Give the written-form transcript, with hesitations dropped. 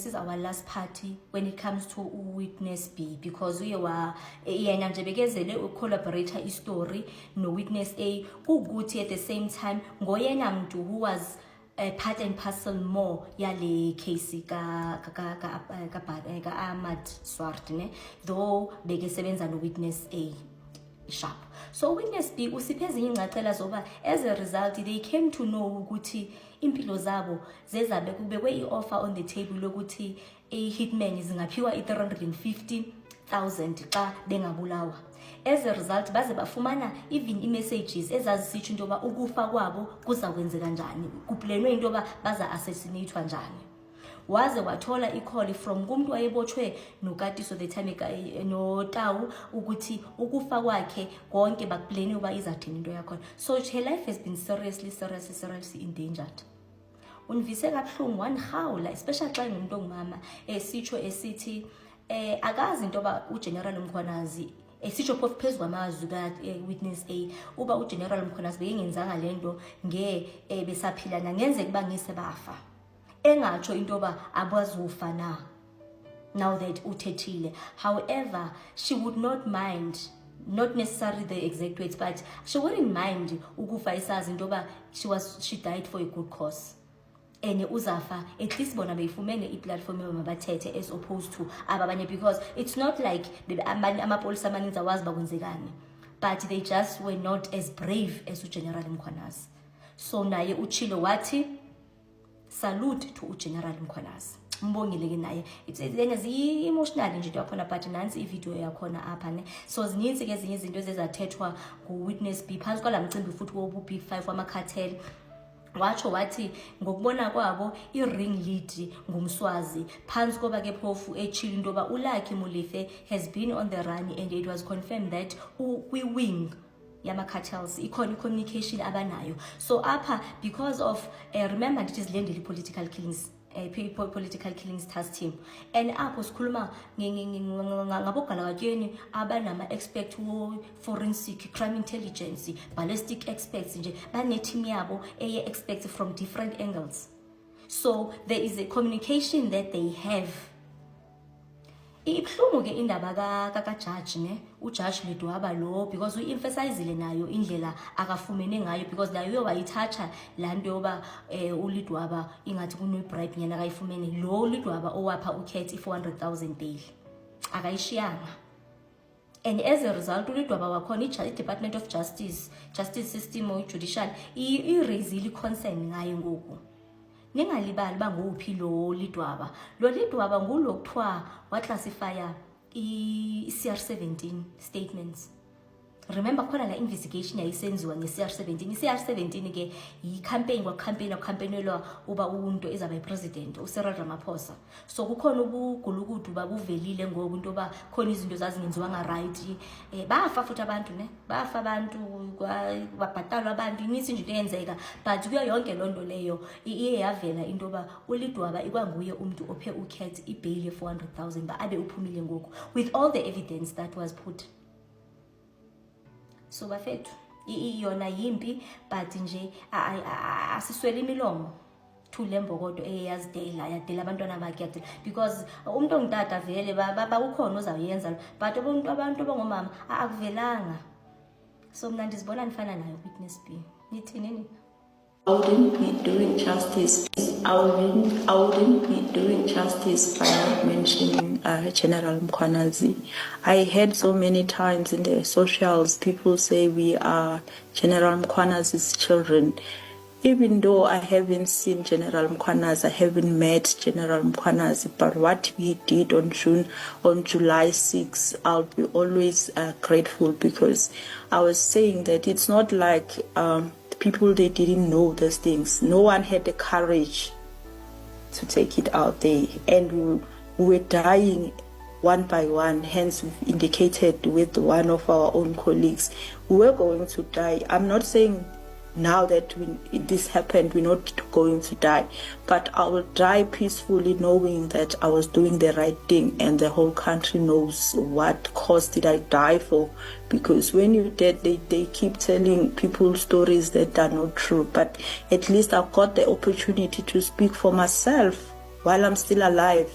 this is our last party when it comes to Witness B, because we were yena nje bekezele collaborator story no Witness A ukuthi at the same time ngoyena mntu who was part and parcel more yale case ka Ahmad Swart ne, though bekesebenza no Witness A sharp. So Witness B usipheze ingcacela zoba as a result they came to know ukuthi impilo zabo zezabe kubekwe i-offer on the table lokuthi hitman zingaphiwa i-350,000 xa bengabulawa. As a result baze bafumana even i-messages ezazisitsho into yoba ukufa kwabo kuzakwenzeka njani, kuplanwe into yoba baza assassinatewa njani. Waze wathola i-call from kumuntu wayebotshwe noKatiso the time noTawu ukuthi ukufa kwakhe konke bakuplane uba izathini into yakhona. So her life has been seriously endangered. Univise kabuhlungu wanihawula, especially xa ngumuntu ongumama esitsho esithi akazi into yoba uGeneral Mkhwanazi esitsho phofu phezu kwamazwi ka-Witness A uba uGeneral Mkhwanazi bekengenzanga lento besaphilana ngenzeka uba ngise bafa. Engatsho into yoba abazufa na now that uthethile. However, she would not mind, not necessarily the exact words, but she wouldn't mind ukufa isazi into yoba she died for a good cause. And uzafa at least bona beyifumene i-platform yomabathethe as opposed to abanye, because it's not like amapolisa amaninzi awazi bakwenzekani, but they just were not as brave as uGeneral Mkhwanazi. So naye uchilo wathi salute to uGeneral Mkhwanazi. Mbongile ke naye. It's emotional nje into yakhona, but nansi i-video yakhona apha ne. So zininzi ke ezinye izinto ezezathethwa ku-Witness B phansi kwalamcimbi futhi wobu-Big 5 wama-cartel. Watsho wathi ngokubona kwabo i-ring lead ngumswazi phansi koba ke phofu echile into yoba uLucky Molefe has been on the run, and it was confirmed that kwi-wing yama-cartels ikhona i-communication abanayo. So apha because of remember it is Lendile political killings task team, and apho sikhuluma ngabogalakatyeni abanama-expert forensic crime intelligence ballistic experts nje bane-team yabo eye-experts from different angles. So there is a communication that they have. Ibhlungu ke indaba ka-judge ne, uJudge Ledwaba lo, because uemphasizile nayo indlela akafumene ngayo, because nayo uyowayithatha lanto yoba uLedwaba ingathi kuno-bribe nyana akayifumene. Lo uLedwaba owapha uKat i-400,000 bail akayishiyanga, and as a result uLedwaba wakhona i-Department of Justice system or judicial i-raisile concern ngayo ngoku. Ningalibali banguphi lo Ledwaba. Lo Ledwaba ngulo kuthiwa waclassifya i-CR17 statements. Remember khona la investigation yayisenziwa nge-CR17. I-CR17 ke yi-campaign uba umuntu ezaba yi-president uCyril Ramaphosa. So kukhona ubugulukudu babuvelile ngoku into yoba khona izinto zazingenziwanga right. Bafa futhi abantu ne, bafa abantu, babhatalwa abantu, inintsi nje into eyenzeka, but kuyo yonke loo nto leyo iye yavela into yoba uLedwaba ikwanguye umuntu ophe uKat ibail ye-400,000 ba abe uphumile ngoku with all the evidence that was put. So bafethu yona yimpi, but nje asiswele imilomo thule mbokodo eyazidela yadela abantwana bakhe yadela, because umuntu ongutata vele ukhona ozawuyenza, but abantu abangomama akuvelanga. So mna ndizibona ndifana nayo Witness B. Nithini ni? I wouldn't be doing justice. I wouldn't be doing justice by not mentioning General Mkhwanazi. I heard so many times in the socials people say we are General Mkhwanazi's children. Even though I haven't seen General Mkhwanazi, I haven't met General Mkhwanazi, but what he did on July 6, I'll be always grateful, because I was saying that it's not like people, they didn't know those things. No one had the courage to take it out there, and we were dying one by one. Hence we've indicated with one of our own colleagues we were going to die. I'm not saying now that this happened we're not going to die, but I will die peacefully knowing that I was doing the right thing, and the whole country knows what cause did I die for. Because when you're dead, they keep telling people stories that are not true, but at least I've got the opportunity to speak for myself. while I'm still alive.